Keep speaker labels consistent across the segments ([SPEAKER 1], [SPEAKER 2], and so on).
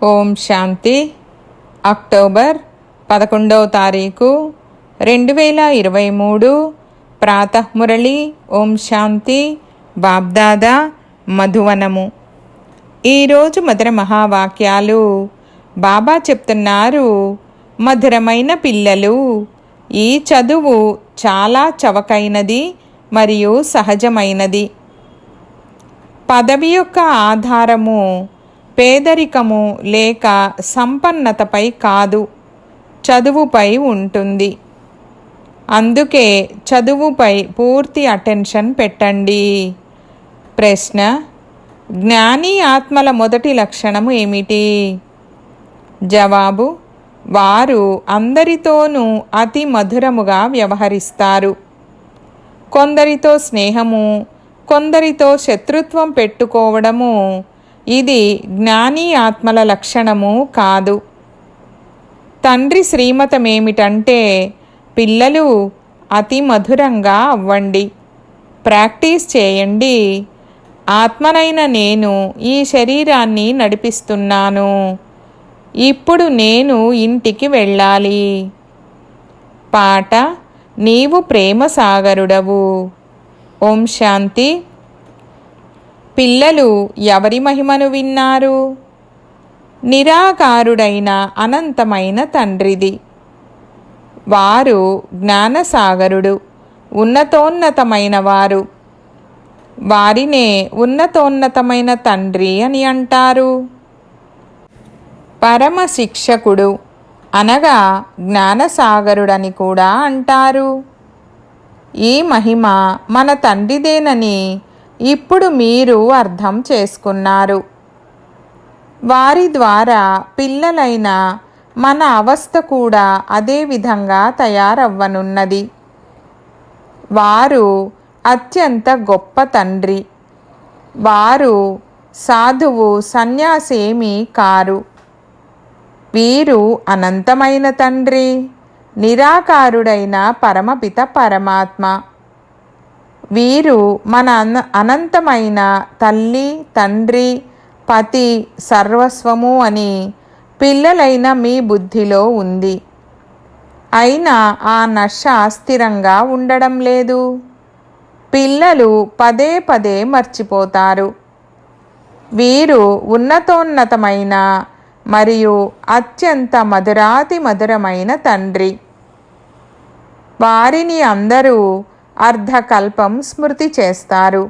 [SPEAKER 1] ఓం శాంతి. October 11వ తారీఖు 2023 ప్రాతఃమురళి. ఓం శాంతి. బాబ్దాదా మధువనము. ఈరోజు మధుర మహావాక్యాలు. బాబా చెప్తున్నారు, మధురమైన పిల్లలు, ఈ చదువు చాలా చవకైనది మరియు సహజమైనది. పదవి యొక్క ఆధారము పేదరికము లేక సంపన్నతపై కాదు, చదువుపై ఉంటుంది. అందుకే చదువుపై పూర్తి అటెన్షన్ పెట్టండి. ప్రశ్న: జ్ఞాని ఆత్మల మొదటి లక్షణము ఏమిటి? జవాబు: వారు అందరితోనూ అతి మధురముగా వ్యవహరిస్తారు. కొందరితో స్నేహము, కొందరితో శత్రుత్వం పెట్టుకోవడము ఇది జ్ఞాని ఆత్మల లక్షణము కాదు. తండ్రి శ్రీమతమేమిటంటే, పిల్లలు అతి మధురంగా అవ్వండి, ప్రాక్టీస్ చేయండి. ఆత్మనైన నేను ఈ శరీరాన్ని నడిపిస్తున్నాను. ఇప్పుడు నేను ఇంటికి వెళ్ళాలి. పాట: నీవు ప్రేమ సాగరుడవు. ఓం శాంతి. పిల్లలు ఎవరి మహిమను విన్నారు? నిరాకారుడైన అనంతమైన తండ్రిది. వారు జ్ఞానసాగరుడు, ఉన్నతోన్నతమైన వారు. వారినే ఉన్నతోన్నతమైన తండ్రి అని అంటారు. పరమ శిక్షకుడు అనగా జ్ఞానసాగరుడని కూడా అంటారు. ఈ మహిమ మన తండ్రిదేనని ఇప్పుడు మీరు అర్థం చేసుకున్నారు. వారి ద్వారా పిల్లలైన మన అవస్థ కూడా అదే విధంగా తయారవ్వనున్నది. వారు అత్యంత గొప్ప తండ్రి. వారు సాధువు, సన్యాసేమీ కారు. వీరు అనంతమైన తండ్రి, నిరాకారుడైన పరమపిత పరమాత్మ. వీరు మన అనంతమైన తల్లి, తండ్రి, పతి, సర్వస్వము అని పిల్లలైన మీ బుద్ధిలో ఉంది. అయినా ఆ నశ స్థిరంగా ఉండడం లేదు. పిల్లలు పదే పదే మర్చిపోతారు. వీరు ఉన్నతోన్నతమైన మరియు అత్యంత మధురాతి మధురమైన తండ్రి. వారిని అందరూ అర్ధకల్పం స్మృతి చేస్తారు.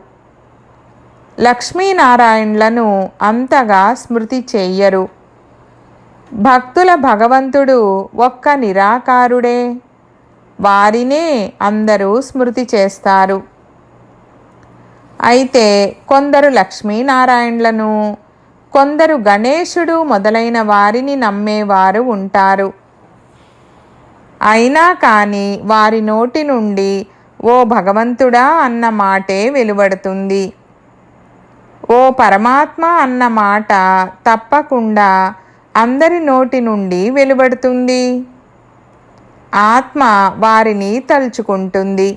[SPEAKER 1] లక్ష్మీనారాయణలను అంతగా స్మృతి చెయ్యరు. భక్తుల భగవంతుడు ఒక్క నిరాకారుడే. వారినే అందరూ స్మృతి చేస్తారు. అయితే కొందరు లక్ష్మీనారాయణలను, కొందరు గణేశుడు మొదలైన వారిని నమ్మేవారు ఉంటారు. అయినా కానీ వారి నోటి నుండి ఓ భగవంతుడా అన్న మాటే వెలువడుతుంది. ఓ పరమాత్మ అన్న మాట తప్పకుండా అందరి నోటి నుండి వెలువడుతుంది. ఆత్మ వారిని తలుచుకుంటుంది.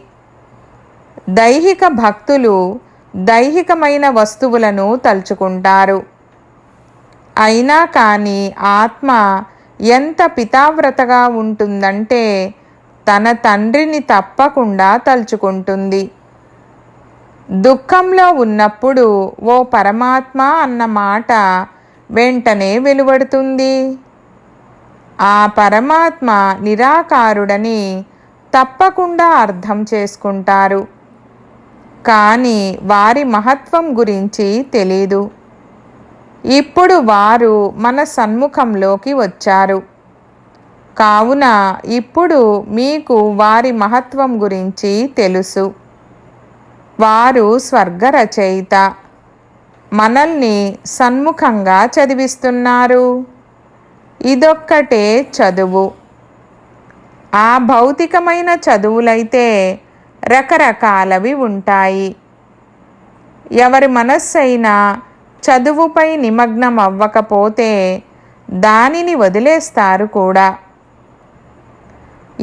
[SPEAKER 1] దైహిక భక్తులు దైహికమైన వస్తువులను తలుచుకుంటారు. అయినా కానీ ఆత్మ ఎంత పితావ్రతగా ఉంటుందంటే తన తండ్రిని తప్పకుండా తలుచుకుంటుంది. దుఃఖంలో ఉన్నప్పుడు ఓ పరమాత్మ అన్న మాట వెంటనే వెలువడుతుంది. ఆ పరమాత్మ నిరాకారుడని తప్పకుండా అర్థం చేసుకుంటారు. కానీ వారి మహత్వం గురించి తెలీదు. ఇప్పుడు వారు మన సన్ముఖంలోకి వచ్చారు. కావున ఇప్పుడు మీకు వారి మహత్వం గురించి తెలుసు. వారు స్వర్గ రచయిత. మనల్ని సన్ముఖంగా చదివిస్తున్నారు. ఇదొక్కటే చదువు. ఆ భౌతికమైన చదువులైతే రకరకాలవి ఉంటాయి. ఎవరి మనస్సైనా చదువుపై నిమగ్నం అవ్వకపోతే దానిని వదిలేస్తారు కూడా.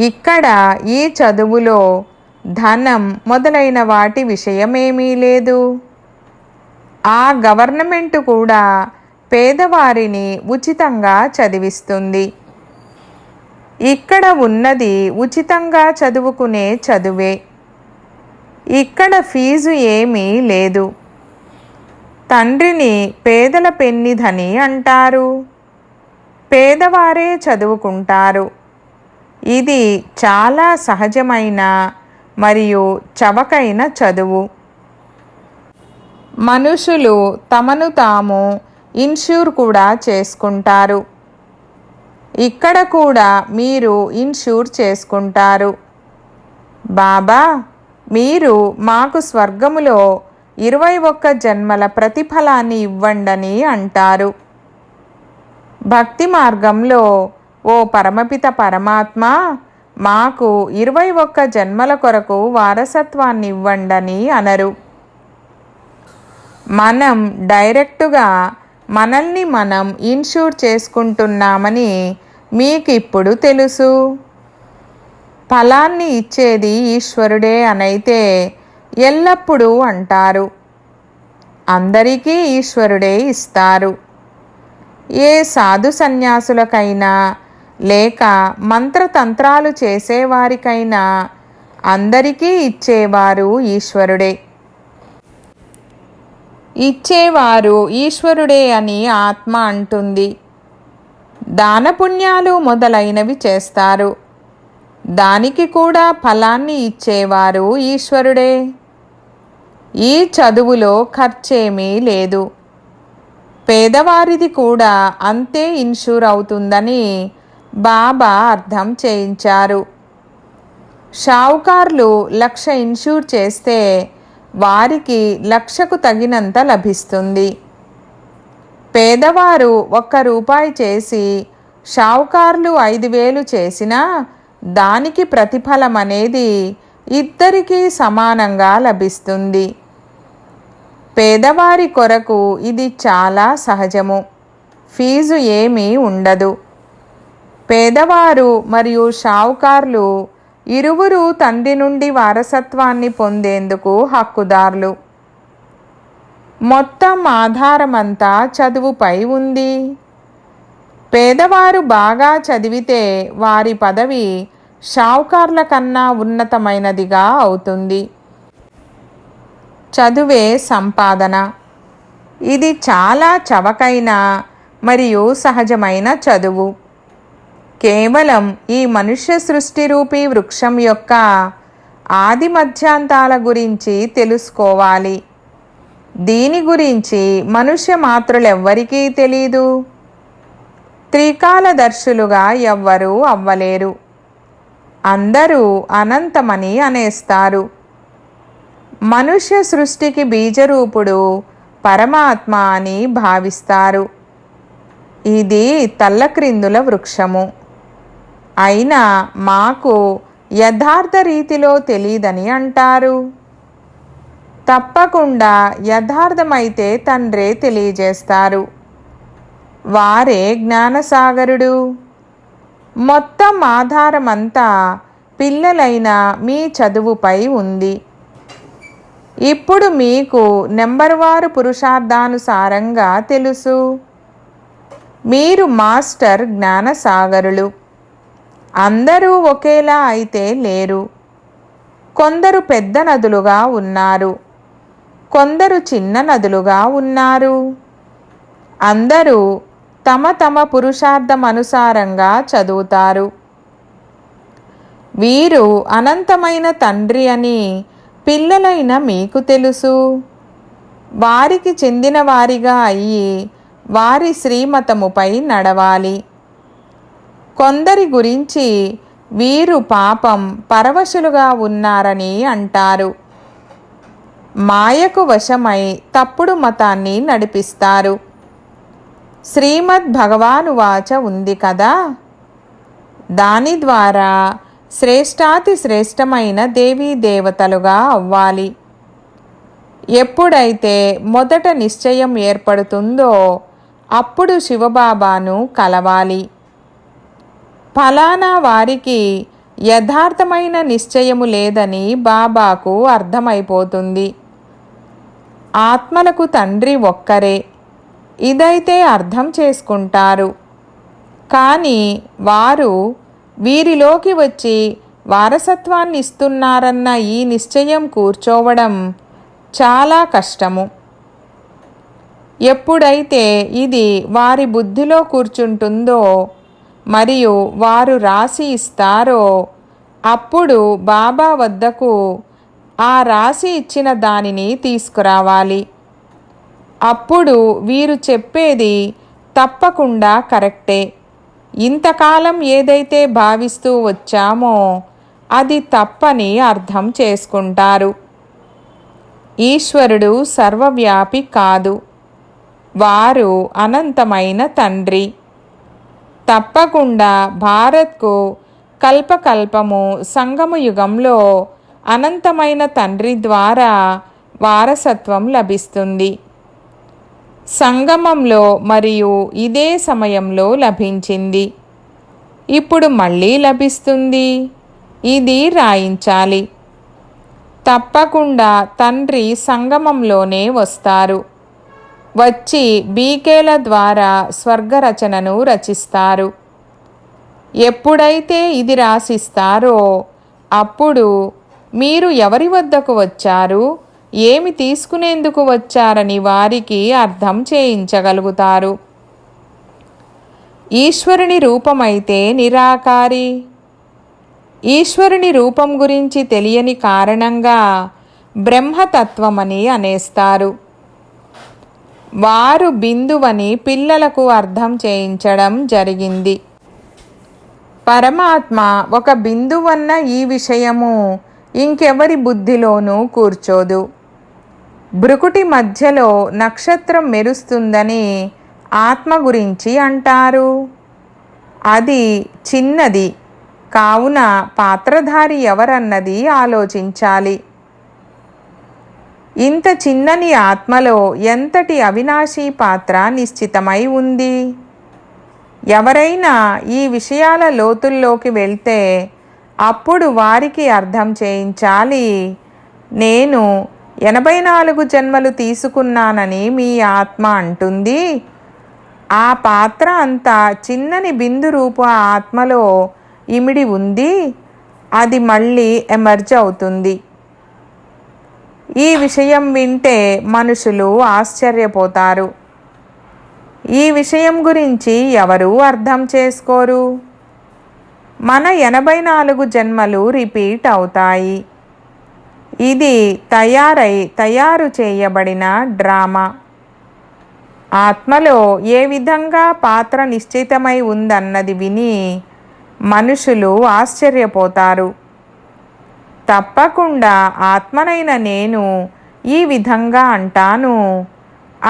[SPEAKER 1] ఇక్కడ ఈ చదువులో ధనం మొదలైన వాటి విషయమేమీ లేదు. ఆ గవర్నమెంట్ కూడా పేదవారిని ఉచితంగా చదివిస్తుంది. ఇక్కడ ఉన్నది ఉచితంగా చదువుకునే చదువే. ఇక్కడ ఫీజు ఏమీ లేదు. తండ్రిని పేదల పెన్నిధని అంటారు. పేదవారే చదువుకుంటారు. ఇది చాలా సహజమైన మరియు చవకైన చదువు. మనుషులు తమను తాము ఇన్ష్యూర్ కూడా చేసుకుంటారు. ఇక్కడ కూడా మీరు ఇన్ష్యూర్ చేసుకుంటారు. బాబా, మీరు మాకు స్వర్గములో 21 జన్మల ప్రతిఫలాన్ని ఇవ్వండని అంటారు. భక్తి మార్గంలో, ఓ పరమపిత పరమాత్మ, మాకు 21 జన్మల కొరకు వారసత్వాన్ని ఇవ్వండని అనరు. మనం డైరెక్టుగా మనల్ని మనం ఇన్ష్యూర్ చేసుకుంటున్నామని మీకు ఇప్పుడు తెలుసు. ఫలాన్ని ఇచ్చేది ఈశ్వరుడే అనైతే ఎల్లప్పుడూ అంటారు. అందరికీ ఈశ్వరుడే ఇస్తారు. ఏ సాధు సన్యాసులకైనా లేక మంత్రతంత్రాలు చేసేవారికైనా అందరికీ ఇచ్చేవారు ఈశ్వరుడే. ఇచ్చేవారు ఈశ్వరుడే అని ఆత్మ అంటుంది. దానపుణ్యాలు మొదలైనవి చేస్తారు. దానికి కూడా ఫలాన్ని ఇచ్చేవారు ఈశ్వరుడే. ఈ చదువులో ఖర్చేమీ లేదు. పేదవారిది కూడా అంతే ఇన్ష్యూర్ అవుతుందని బాబా అర్థం చేయించారు. షావుకార్లు 1,00,000 ఇన్ష్యూర్ చేస్తే వారికి 1,00,000కు తగినంత లభిస్తుంది. పేదవారు 1 రూపాయి చేసి షావుకార్లు 5,000 చేసినా దానికి ప్రతిఫలం అనేది ఇద్దరికీ సమానంగా లభిస్తుంది. పేదవారి కొరకు ఇది చాలా సహజము. ఫీజు ఏమీ ఉండదు. పేదవారు మరియు షావుకార్లు ఇరువురు తండ్రి నుండి వారసత్వాన్ని పొందేందుకు హక్కుదారులు. మొత్తం ఆధారమంతా చదువుపై ఉంది. పేదవారు బాగా చదివితే వారి పదవి షావుకార్ల కన్నా ఉన్నతమైనదిగా అవుతుంది. చదువే సంపాదన. ఇది చాలా చవకైన మరియు సహజమైన చదువు. కేవలం ఈ మనుష్య సృష్టి రూపీ వృక్షం యొక్క ఆది మధ్యాంతాల గురించి తెలుసుకోవాలి. దీని గురించి మనుష్య మాతృలెవ్వరికీ తెలీదు. త్రికాలదర్శులుగా ఎవ్వరూ అవ్వలేరు. అందరూ అనంతమని అనేస్తారు. మనుష్య సృష్టికి బీజరూపుడు పరమాత్మ అని భావిస్తారు. ఇది తల్లక్రిందుల వృక్షము. అయినా మాకు యథార్థ రీతిలో తెలీదని అంటారు. తప్పకుండా యథార్థమైతే తండ్రే తెలియజేస్తారు. వారే జ్ఞానసాగరుడు. మొత్తం ఆధారమంతా పిల్లలైన మీ చదువుపై ఉంది. ఇప్పుడు మీకు నెంబర్వారు పురుషార్థానుసారంగా తెలుసు. మీరు మాస్టర్ జ్ఞానసాగరులు. అందరూ ఒకేలా అయితే లేరు. కొందరు పెద్ద నదులుగా ఉన్నారు. కొందరు చిన్న నదులుగా ఉన్నారు. అందరూ తమ తమ పురుషార్థం అనుసారంగా చదువుతారు. వీరు అనంతమైన తండ్రి అని పిల్లలైన మీకు తెలుసు. వారికి చెందిన వారిగా అయ్యి వారి శ్రీమతముపై నడవాలి. కొందరి గురించి వీరు పాపం పరవశులుగా ఉన్నారని అంటారు. మాయకు వశమై తప్పుడు మతాన్ని నడిపిస్తారు. శ్రీమద్ భగవానువాచ ఉంది కదా, దాని ద్వారా శ్రేష్టాతి శ్రేష్టమైన దేవీ దేవతలుగా అవ్వాలి. ఎప్పుడైతే మొదట నిశ్చయం ఏర్పడుతుందో అప్పుడు శివబాబాను కలవాలి. ఫలానా వారికి యథార్థమైన నిశ్చయము లేదని బాబాకు అర్థమైపోతుంది. ఆత్మలకు తండ్రి ఒక్కరే. ఇదైతే అర్థం చేసుకుంటారు. కానీ వారు వీరిలోకి వచ్చి వారసత్వాన్ని ఇస్తున్నారన్న ఈ నిశ్చయం కూర్చోవడం చాలా కష్టము. ఎప్పుడైతే ఇది వారి బుద్ధిలో కూర్చుంటుందో మరియు వారు రాసి ఇస్తారో అప్పుడు బాబా వద్దకు ఆ రాసి ఇచ్చిన దానిని తీసుకురావాలి. అప్పుడు వీరు చెప్పేది తప్పకుండా కరెక్టే. ఇంతకాలం ఏదైతే భావిస్తూ వచ్చామో అది తప్పని అర్థం చేసుకుంటారు. ఈశ్వరుడు సర్వవ్యాపి కాదు, వారు అనంతమైన తండ్రి. తప్పకుండా భారత్కు కల్పకల్పము సంగమ యుగంలో అనంతమైన తండ్రి ద్వారా వారసత్వం లభిస్తుంది. సంగమంలో మరియు ఇదే సమయంలో లభించింది, ఇప్పుడు మళ్ళీ లభిస్తుంది. ఇది రాయించాలి. తప్పకుండా తండ్రి సంగమంలోనే వస్తారు. వచ్చి బీకేల ద్వారా స్వర్గరచనను రచిస్తారు. ఎప్పుడైతే ఇది రాసిస్తారో అప్పుడు మీరు ఎవరి వద్దకు వచ్చారు, ఏమి తీసుకునేందుకు వచ్చారని వారికి అర్థం చేయించగలుగుతారు. ఈశ్వరుని రూపమైతే నిరాకారి. ఈశ్వరుని రూపం గురించి తెలియని కారణంగా బ్రహ్మతత్వమని అనేస్తారు. వారు బిందువని పిల్లలకు అర్థం చేయించడం జరిగింది. పరమాత్మ ఒక బిందువన్న ఈ విషయము ఇంకెవరి బుద్ధిలోనూ కూర్చోదు. భృకుటి మధ్యలో నక్షత్రం మెరుస్తుందని ఆత్మ గురించి అంటారు. అది చిన్నది కావున పాత్రధారి ఎవరన్నది ఆలోచించాలి. ఇంత చిన్నని ఆత్మలో ఎంతటి అవినాశీ పాత్ర నిశ్చితమై ఉంది. ఎవరైనా ఈ విషయాల లోతుల్లోకి వెళ్తే అప్పుడు వారికి అర్థం చేయించాలి. నేను 84 జన్మలు తీసుకున్నానని మీ ఆత్మ అంటుంది. ఆ పాత్ర అంతా చిన్నని బిందు రూపు ఆత్మలో ఇమిడి ఉంది. అది మళ్ళీ ఎమర్జ్ అవుతుంది. ఈ విషయం వింటే మనుషులు ఆశ్చర్యపోతారు. ఈ విషయం గురించి ఎవరూ అర్థం చేసుకోరు. మన 84 జన్మలు రిపీట్ అవుతాయి. ఇది తయారు చేయబడిన డ్రామా. ఆత్మలో ఏ విధంగా పాత్ర నిశ్చితమై ఉందన్నది విని మనుషులు ఆశ్చర్యపోతారు. తప్పకుండా ఆత్మనైన నేను ఈ విధంగా అంటాను.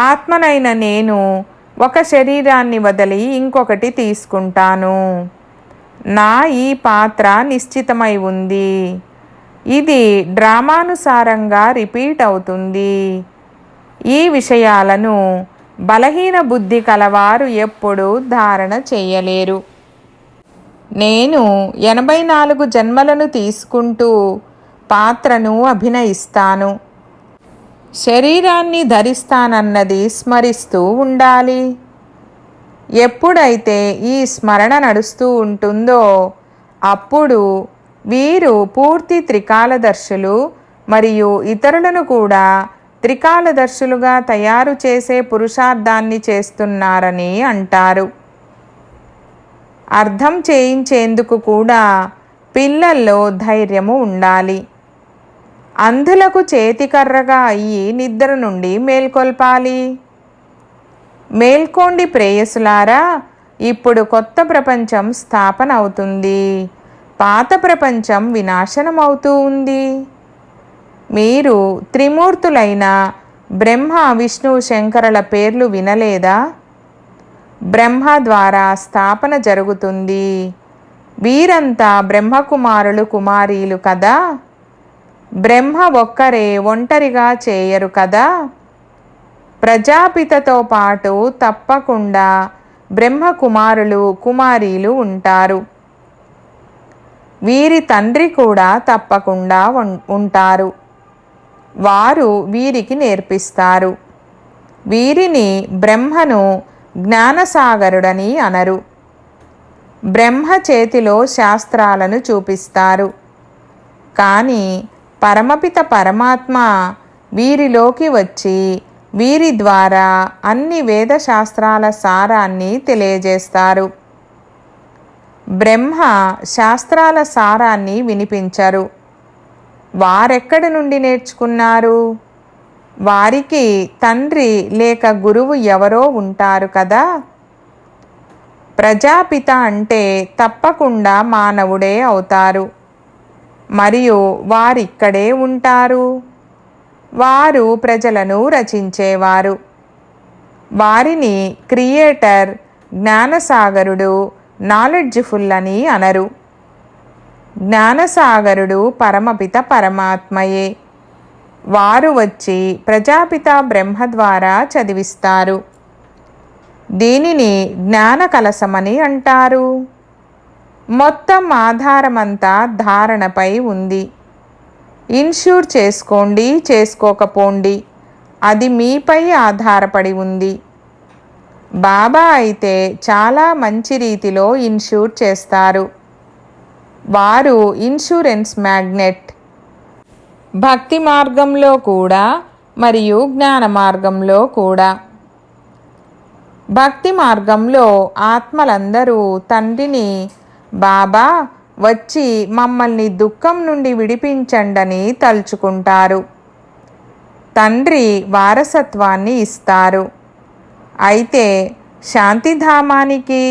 [SPEAKER 1] ఆత్మనైన నేను ఒక శరీరాన్ని వదిలి ఇంకొకటి తీసుకుంటాను. నా ఈ పాత్ర నిశ్చితమై ఉంది. ఇది డ్రామానుసారంగా రిపీట్ అవుతుంది. ఈ విషయాలను బలహీన బుద్ధి కలవారు ఎప్పుడూ ధారణ చేయలేరు. నేను 84 జన్మలను తీసుకుంటూ పాత్రను అభినయిస్తాను. శరీరాన్ని ధరిస్తానన్నది స్మరిస్తూ ఉండాలి. ఎప్పుడైతే ఈ స్మరణ నడుస్తూ ఉంటుందో అప్పుడు వీరు పూర్తి త్రికాలదర్శులు మరియు ఇతరులను కూడా త్రికాలదర్శులుగా తయారు చేసే పురుషార్థాన్ని చేస్తున్నారని అంటారు. అర్థం చేయించేందుకు కూడా పిల్లల్లో ధైర్యము ఉండాలి. అంధులకు చేతికర్రగా అయ్యి నిద్ర నుండి మేల్కొల్పాలి. మేల్కోండి ప్రేయసులారా, ఇప్పుడు కొత్త ప్రపంచం స్థాపన అవుతుంది. పాత ప్రపంచం వినాశనం అవుతూ ఉంది. మీరు త్రిమూర్తులైన బ్రహ్మ, విష్ణు, శంకరుల పేర్లు వినలేదా? బ్రహ్మ ద్వారా స్థాపన జరుగుతుంది. వీరంతా బ్రహ్మకుమారులు, కుమారీలు కదా. బ్రహ్మ ఒక్కరే ఒంటరిగా చేయరు కదా. ప్రజాపితతో పాటు తప్పకుండా బ్రహ్మకుమారులు, కుమారీలు ఉంటారు. వీరి తండ్రి కూడా తప్పకుండా ఉంటారు. వారు వీరికి నేర్పిస్తారు. వీరిని బ్రహ్మను జ్ఞానసాగరుడని అనరు. బ్రహ్మ చేతిలో శాస్త్రాలను చూపిస్తారు. కానీ పరమపిత పరమాత్మ వీరిలోకి వచ్చి వీరి ద్వారా అన్ని వేదశాస్త్రాల సారాన్ని తెలియజేస్తారు. బ్రహ్మ శాస్త్రాల సారాన్ని వినిపించరు. వారెక్కడి నుండి నేర్చుకున్నారు? వారికి తండ్రి లేక గురువు ఎవరో ఉంటారు కదా. ప్రజాపిత అంటే తప్పకుండా మానవుడే అవుతారు. మరియు వారిక్కడే ఉంటారు. వారు ప్రజలను రచించేవారు. వారిని క్రియేటర్, జ్ఞానసాగరుడు, నాలెడ్జ్ఫుల్ అని అనరు. జ్ఞానసాగరుడు పరమపిత పరమాత్మయే. వారు వచ్చి ప్రజాపిత బ్రహ్మ ద్వారా చదివిస్తారు. దీనిని జ్ఞాన కలశమని అంటారు. మొత్తం ఆధారమంతా ధారణపై ఉంది. ఇన్ష్యూర్ చేసుకోండి, చేసుకోకపోండి, అది మీపై ఆధారపడి ఉంది. బాబా అయితే చాలా మంచి రీతిలో ఇన్ష్యూర్ చేస్తారు. వారు ఇన్సూరెన్స్ మ్యాగ్నెట్. భక్తి మార్గంలో కూడా మరియు జ్ఞాన మార్గంలో కూడా. భక్తి మార్గంలో ఆత్మలందరూ తండ్రిని, బాబా వచ్చి మమ్మల్ని దుఃఖం నుండి విడిపించండని తలుచుకుంటారు. తండ్రి వారసత్వాన్ని ఇస్తారు. అయితే శాంతిధామానికి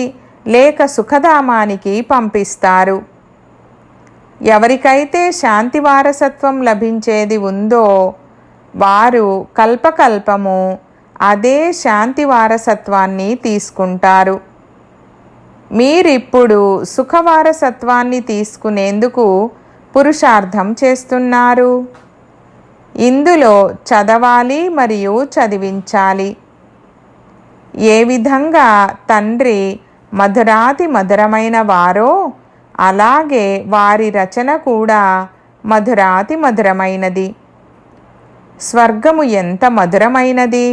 [SPEAKER 1] లేక సుఖధామానికి పంపిస్తారు. ఎవరికైతే శాంతి వారసత్వం లభించేది ఉందో వారు కల్పకల్పము అదే శాంతి వారసత్వాన్ని తీసుకుంటారు. మీరిప్పుడు సుఖవారసత్వాన్ని తీసుకునేందుకు పురుషార్థం చేస్తున్నారు. ఇందులో చదవాలి మరియు చదివించాలి. ఏ విధంగా తండ్రి మధురాతి మధురమైన వారో అలాగే వారి రచన కూడా మధురాతి మధురమైనది. స్వర్గము ఎంత మధురమైనది!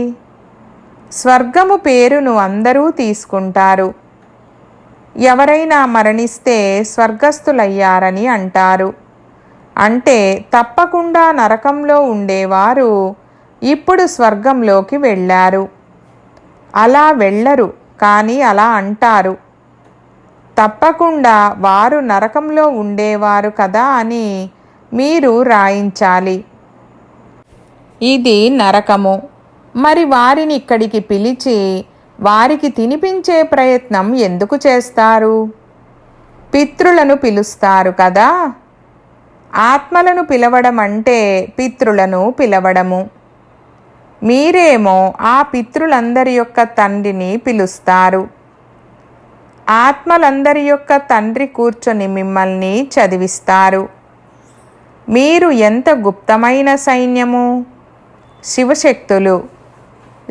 [SPEAKER 1] స్వర్గము పేరును అందరూ తీసుకుంటారు. ఎవరైనా మరణిస్తే స్వర్గస్థులయ్యారని అంటారు. అంటే తప్పకుండా నరకంలో ఉండేవారు ఇప్పుడు స్వర్గంలోకి వెళ్ళారు. అలా వెళ్ళరు, కానీ అలా అంటారు. తప్పకుండా వారు నరకంలో ఉండేవారు కదా అని మీరు రాయించాలి. ఇది నరకము. మరి వారిని ఇక్కడికి పిలిచి వారికి తినిపించే ప్రయత్నం ఎందుకు చేస్తారు? పితృలను పిలుస్తారు కదా. ఆత్మలను పిలవడం అంటే పితృలను పిలవడము. మీరేమో ఆ పితృలందరి యొక్క తండ్రిని పిలుస్తారు. ఆత్మలందరి యొక్క తండ్రి కూర్చొని మిమ్మల్ని చదివిస్తారు. మీరు ఎంత గుప్తమైన సైన్యము! శివశక్తులు.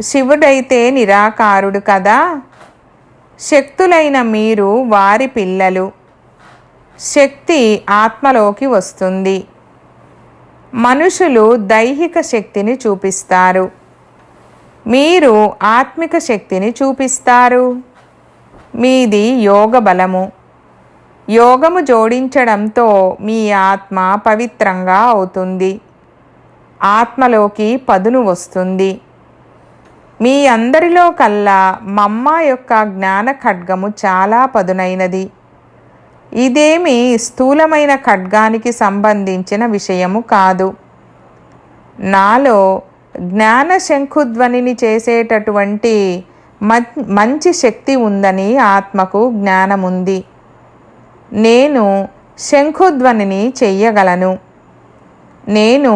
[SPEAKER 1] శివుడైతే నిరాకారుడు కదా. శక్తులైన మీరు వారి పిల్లలు. శక్తి ఆత్మలోకి వస్తుంది. మనుషులు దైహిక శక్తిని చూపిస్తారు. మీరు ఆత్మిక శక్తిని చూపిస్తారు. మీది యోగ బలము. యోగము జోడించడంతో మీ ఆత్మ పవిత్రంగా అవుతుంది. ఆత్మలోకి పదును వస్తుంది. మీ అందరిలో కల్లా మమ్మ యొక్క జ్ఞాన ఖడ్గము చాలా పదునైనది. ఇదేమి స్థూలమైన ఖడ్గానికి సంబంధించిన విషయము కాదు. నాలో జ్ఞాన శంఖుధ్వనిని చేసేటటువంటి మంచి శక్తి ఉందని ఆత్మకు జ్ఞానముంది. నేను శంఖుధ్వనిని చెయ్యగలను. నేను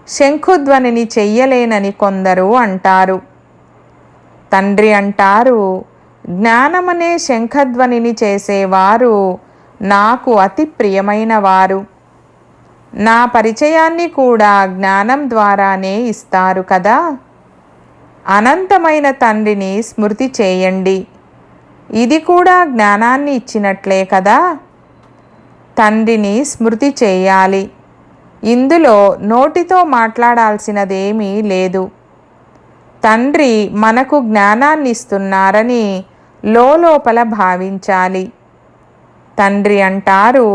[SPEAKER 1] శంఖుధ్వనిని చెయ్యలేనని కొందరు అంటారు. తండ్రి అంటారు, జ్ఞానమనే శంఖధ్వనిని చేసేవారు నాకు అతి ప్రియమైన వారు. నా పరిచయాన్ని కూడా జ్ఞానం ద్వారానే ఇస్తారు కదా. అనంతమైన తండ్రిని స్మృతి చేయండి. ఇది కూడా జ్ఞానాన్ని ఇచ్చినట్లే కదా. తండ్రిని స్మృతి చేయాలి. ఇందులో నోటితో మాట్లాడాల్సినదేమీ లేదు. తండ్రి మనకు జ్ఞానాన్ని ఇస్తున్నారని లోపల భావించాలి. తండ్రి అంటారు,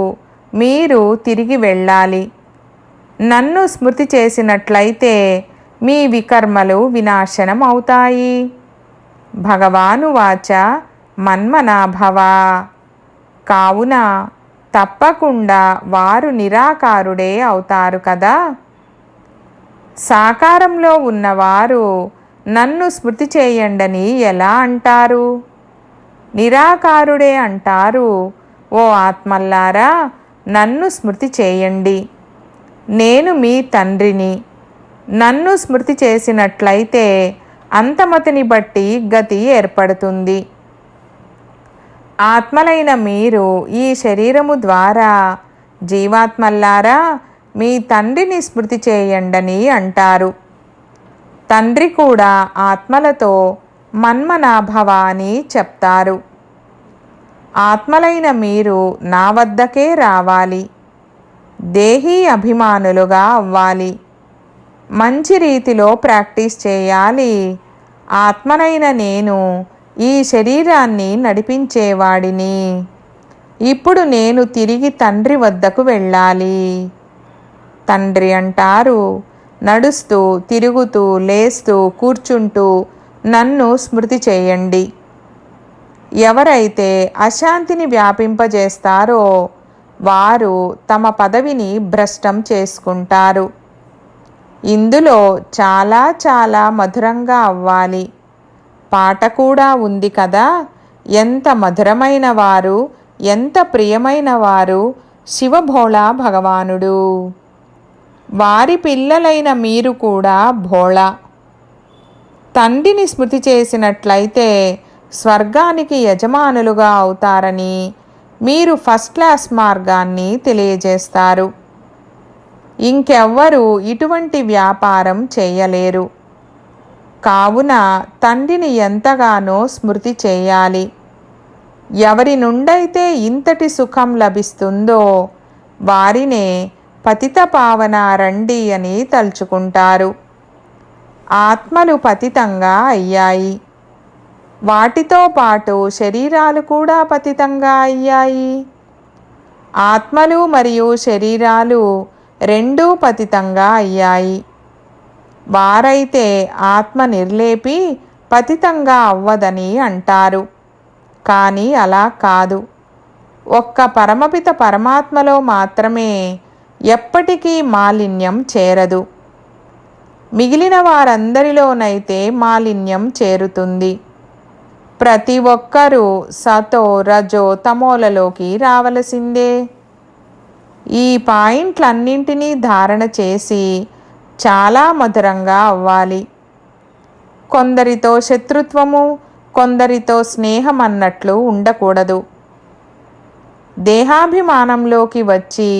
[SPEAKER 1] మీరు తిరిగి వెళ్ళాలి. నన్ను స్మృతి చేసినట్లయితే మీ వికర్మలు వినాశనం అవుతాయి. భగవానువాచ మన్మనాభవ. కావున తప్పకుండా వారు నిరాకారుడే అవుతారు కదా. సాకారంలో ఉన్నవారు నన్ను స్మృతి చేయండని ఎలా అంటారు? నిరాకారుడే అంటారు, ఓ ఆత్మల్లారా, నన్ను స్మృతి చేయండి. నేను మీ తండ్రిని. నన్ను స్మృతి చేసినట్లయితే అంతమతిని బట్టి గతి ఏర్పడుతుంది. ఆత్మలైన మీరు ఈ శరీరము ద్వారా జీవాత్మల్లారా మీ తండ్రిని స్మృతి చేయండని అంటారు. తండ్రి కూడా ఆత్మలతో మన్మనాభవ అని చెప్తారు. ఆత్మలైన మీరు నా వద్దకే రావాలి. దేహీ అభిమానులుగా అవ్వాలి. మంచి రీతిలో ప్రాక్టీస్ చేయాలి. ఆత్మనైన నేను ఈ శరీరాన్ని నడిపించేవాడిని. ఇప్పుడు నేను తిరిగి తండ్రి వద్దకు వెళ్ళాలి. తండ్రి అంటారు, నడుస్తూ, తిరుగుతూ, లేస్తూ, కూర్చుంటూ నన్ను స్మృతి చేయండి. ఎవరైతే అశాంతిని వ్యాపింపజేస్తారో వారు తమ పదవిని భ్రష్టం చేసుకుంటారు. ఇందులో చాలా చాలా మధురంగా అవ్వాలి. పాట కూడా ఉంది కదా, ఎంత మధురమైన వారు, ఎంత ప్రియమైన వారు శివభోళా భగవానుడు. వారి పిల్లలైన మీరు కూడా భోళా. తండ్రిని స్మృతి చేసినట్లయితే స్వర్గానికి యజమానులుగా అవుతారని మీరు ఫస్ట్ క్లాస్ మార్గాన్ని తెలియజేస్తారు. ఇంకెవ్వరూ ఇటువంటి వ్యాపారం చేయలేరు. కావున తండ్రిని ఎంతగానో స్మృతి చేయాలి. ఎవరి నుండైతే ఇంతటి సుఖం లభిస్తుందో వారినే పతిత పావన రండి అని తలుచుకుంటారు. ఆత్మలు పతితంగా అయ్యాయి. వాటితో పాటు శరీరాలు కూడా పతితంగా అయ్యాయి. ఆత్మలు మరియు శరీరాలు రెండూ పతితంగా అయ్యాయి. వారైతే ఆత్మ నిర్లేపి పతితంగా అవ్వదని అంటారు. కానీ అలా కాదు. ఒక్క పరమపిత పరమాత్మలో మాత్రమే ఎప్పటికీ మాలిన్యం చేరదు. మిగిలిన వారందరిలోనైతే మాలిన్యం చేరుతుంది. ప్రతి ఒక్కరూ సతో రజో తమోలలోకి రావలసిందే. ఈ పాయింట్లన్నింటినీ ధారణ చేసి చాలా మధురంగా అవ్వాలి. కొందరితో శత్రుత్వము, కొందరితో స్నేహం అన్నట్లు ఉండకూడదు. దేహాభిమానంలోకి వచ్చి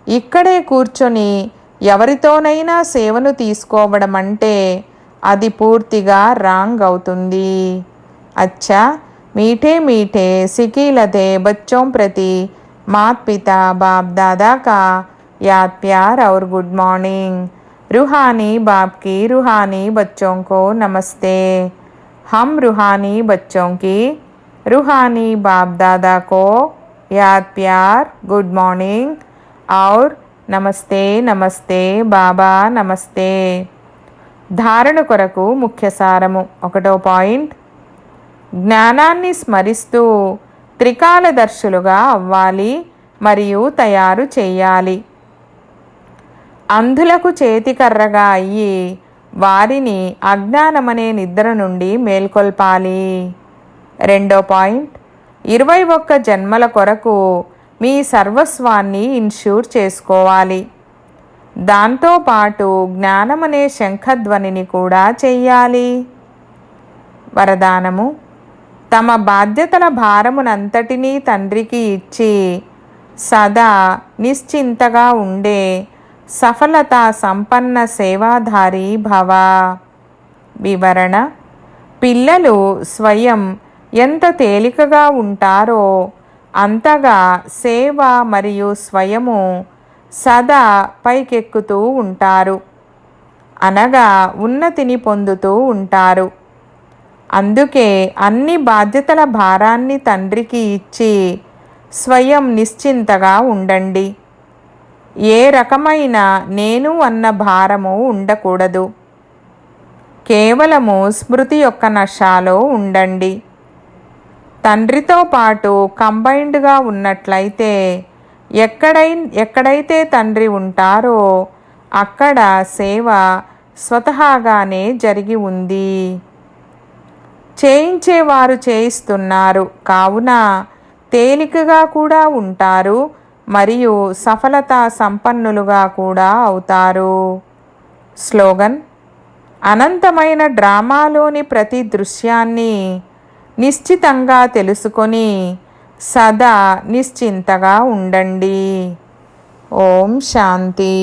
[SPEAKER 1] ఇక్కడే కూర్చొని ఎవరితోనైనా సేవను తీసుకోవడం అంటే అది పూర్తిగా రాంగ్ అవుతుంది. అచ్చా, మీఠే మీఠే సికీలతే బచ్చోं ప్రతి मात पिता बाप दादा का याद प्यार और गुड मॉर्निंग. रूहानी बाप की रूहानी बच्चों को नमस्ते. हम रूहानी बच्चों की रूहानी बाप दादा को याद प्यार गुड मॉर्निंग और నమస్తే నమస్తే బాబా నమస్తే. ధారణ కొరకు ముఖ్య సారము. 1వ పాయింట్, జ్ఞానాన్ని స్మరిస్తూ త్రికాలదర్శులుగా అవ్వాలి మరియు తయారు చేయాలి. అంధులకు చేతికర్రగా అయ్యి వారిని అజ్ఞానమనే నిద్ర నుండి మేల్కొల్పాలి. 2వ పాయింట్, 21 జన్మల కొరకు మీ సర్వస్వాన్ని ఇన్ష్యూర్ చేసుకోవాలి. దాంతోపాటు జ్ఞానమనే శంఖధ్వనిని కూడా చెయ్యాలి. వరదానము: తమ బాధ్యతల భారమునంతటినీ తండ్రికి ఇచ్చి సదా నిశ్చింతగా ఉండే సఫలతా సంపన్న సేవాధారి భవ. వివరణ: పిల్లలు స్వయం ఎంత తేలికగా ఉంటారో అంతగా సేవ మరియు స్వయము సదా పైకెక్కుతూ ఉంటారు. అనగా ఉన్నతిని పొందుతూ ఉంటారు. అందుకే అన్ని బాధ్యతల భారాన్ని తండ్రికి ఇచ్చి స్వయం నిశ్చింతగా ఉండండి. ఏ రకమైన నేను అన్న భారము ఉండకూడదు. కేవలము స్మృతి యొక్క నశాలో ఉండండి. తండ్రితో పాటు కంబైన్డ్గా ఉన్నట్లయితే ఎక్కడైతే తండ్రి ఉంటారో అక్కడ సేవ స్వతహాగానే జరిగి ఉంది. చేయించేవారు చేయిస్తున్నారు కావున తేలికగా కూడా ఉంటారు మరియు సఫలతా సంపన్నులుగా కూడా అవుతారు. స్లోగన్: అనంతమైన డ్రామాలోని ప్రతి దృశ్యాన్ని నిశ్చితంగా తెలుసుకొని సదా నిశ్చింతగా ఉండండి. ఓం శాంతి.